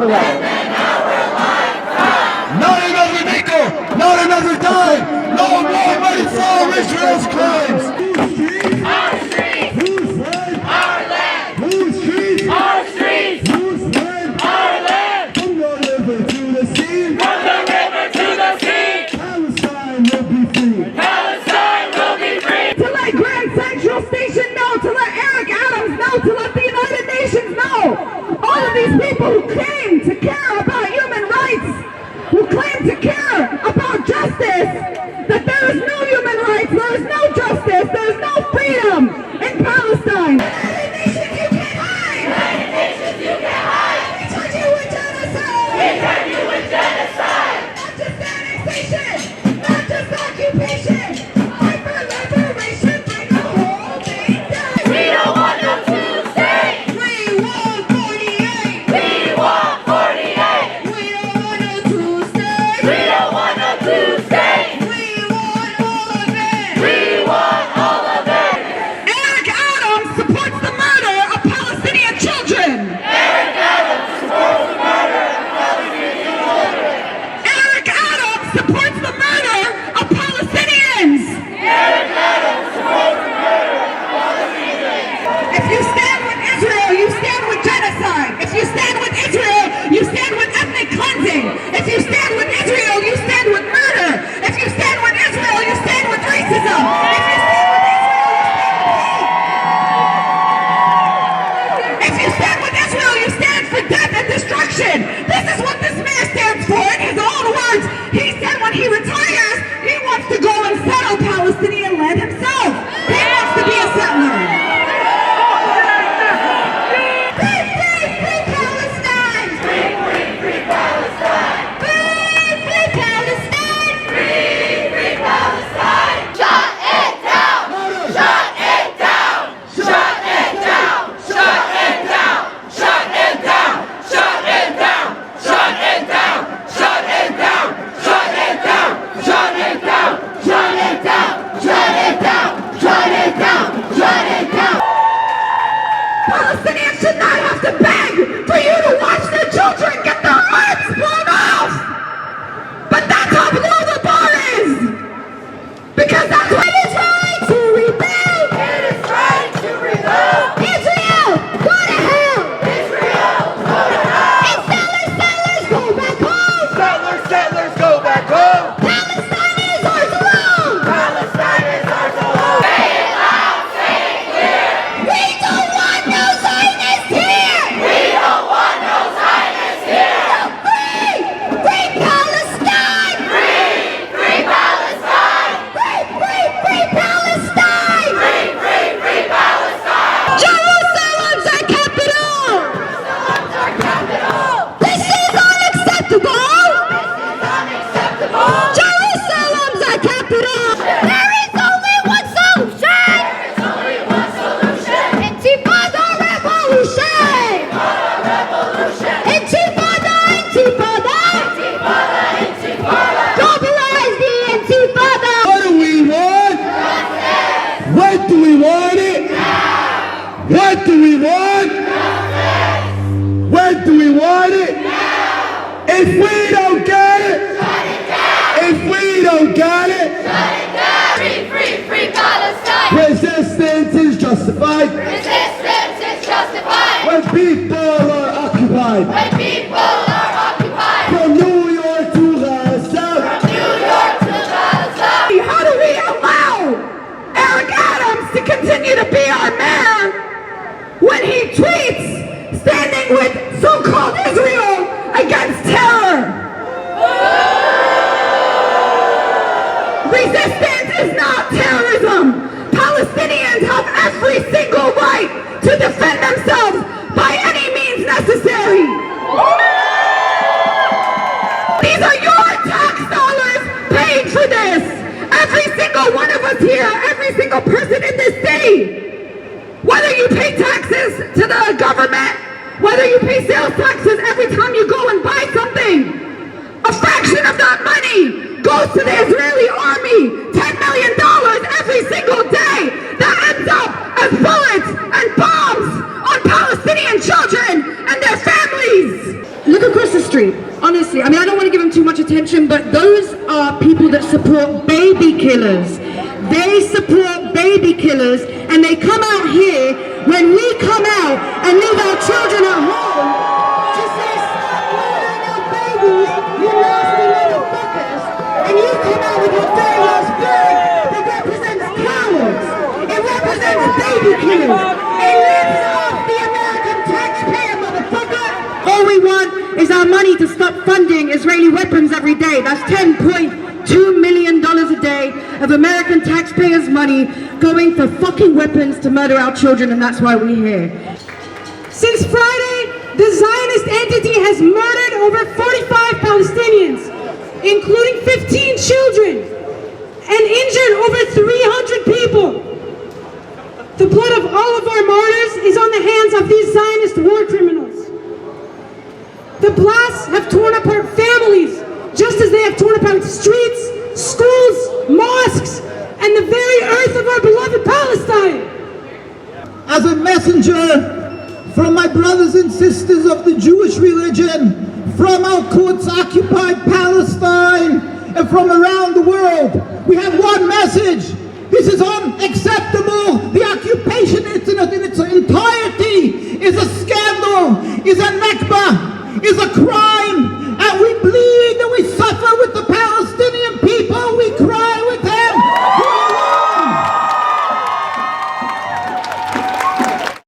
forever. Not another nickel, not another dime, no more money for Israel's crimes. Our streets, Whose land? our land. Whose streets? Our streets, Whose land? our land. From the river to the sea, From the river to the sea, Palestine will be free. Palestine will be free. To let Grand Central Station know, to let Eric Adams know, to let the United Nations know. All of these people who claim to care about human rights, who claim to care about justice, that there is no human rights, there is no justice, there is no freedom in Palestine. United Nations, you can't hide! United Nations, you can't hide. We charge you with genocide! We charge you with genocide. Not just annexation, not just occupation, hyper liberation, bring the whole thing down. We don't want no two states. We want 48. We want 48. We don't want no two states. We don't want no two states. We want all of it. We want all of it. Eric Adams supports the murder of Palestinian children. Eric Adams supports the murder of Palestinian children. Eric Adams supports the murder of Palestinians. Eric Adams supports the murder of Palestinians. If you stand with Israel, you stand with genocide. If you stand with Israel, you stand with ethnic cleansing. If you stand with Israel, you stand with murder. If you stand with Israel, you stand with racism. If you stand with Israel, you stand for death and destruction. This is what this man stands for in his own words. He said when he retires, he wants to go and settle Palestinian land himself. He wants to be a settler. Free, free, free Palestine! Free, free, free Palestine. Free, free Palestine! Free, free Palestine. Shut it down. Shut it down. Shut it down. Shut it down. Shut it down. Shut it down. Shut it down. Shut it down. Shut it down. Shut it down. Shut it down. Shut it down. Shut it down. Shut it down. Palestinians should not have to beg for you to watch their children get their hearts blown off. But that's how low the bar is. Because that's what it is right to rebuild. It is right to rebuild. Israel, go to hell. Israel, go to hell. And settlers, go back home. Settlers, settlers, go back home. Palestine is ours alone. Palestine is ours alone. Say it loud, say it clear. We don't want no Zionists here. We don't want no Zionists here. Free, free Palestine. Free, free Palestine. Free, free, free Palestine. Free, free, free Palestine. Jerusalem's our capital. Jerusalem's our capital. This is unacceptable. Unacceptable. Jerusalem's our capital. There is only one solution. There's only one solution. Intifada revolution. Revolution. Intifada, intifada. Intifada, intifada. Globalize the intifada. What do we want? What do we want it? What do we want? When do we want it? If we don't get it, if we don't get it, Free, free, free Palestine. resistance is justified Resistance is justified. when people are occupied. When people are occupied. From New York to Gaza, New York to Gaza. How do we allow Eric Adams to continue to be our mayor when he tweets standing with so-called Israel against terror? Resistance is not terrorism. Palestinians have every single right to defend themselves by any means necessary. These are your tax dollars paying for this. Every single one of us here, every single person in this city, whether you pay taxes to the government, whether you pay sales taxes every time you go and buy something, a fraction of that money goes to the Israeli army, $10 million every single day, that ends up as bullets and bombs on Palestinian children and their families. Look at attention, but those are people that support baby killers. They support baby killers, and they come out here when we come out and leave our children at home to say, stop murdering our babies, you nasty little fuckers. And you come out with your dirty ass flag that represents cowards. It represents baby killers. It lives off the American taxpayer, motherfucker. All we want is our money to stop funding Israeli weapons every day. That's $10.2 million a day of American taxpayers' money going for fucking weapons to murder our children, and that's why we're here. Since Friday, the Zionist entity has murdered over 45 Palestinians, including 15 children, and injured over 300 people. The blood of all of our martyrs is on the hands of these Zionist war criminals. The blasts have torn apart families, just as they have torn apart streets, schools, mosques, and the very earth of our beloved Palestine. As a messenger from my brothers and sisters of the Jewish religion, from our Quds-occupied Palestine, and from around the world, we have one message. This is unacceptable. The